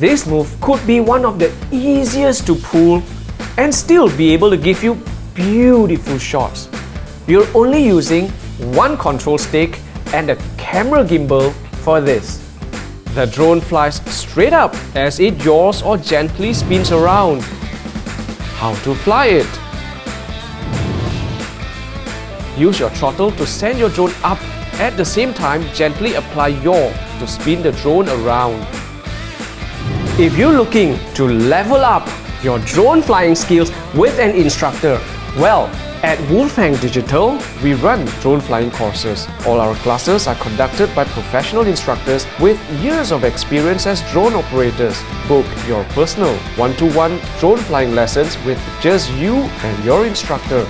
This move could be one of the easiest to pull and still be able to give you beautiful shots. You're only using one control stick and a camera gimbal for this. The drone flies straight up as it yaws or gently spins around. How to fly it? Use your throttle to send your drone up. At the same time, gently apply yaw to spin the drone around. If you're looking to level up your drone flying skills with an instructor, well, at WolFang Digital, we run drone flying courses. All our classes are conducted by professional instructors with years of experience as drone operators. Book your personal one-to-one drone flying lessons with just you and your instructor.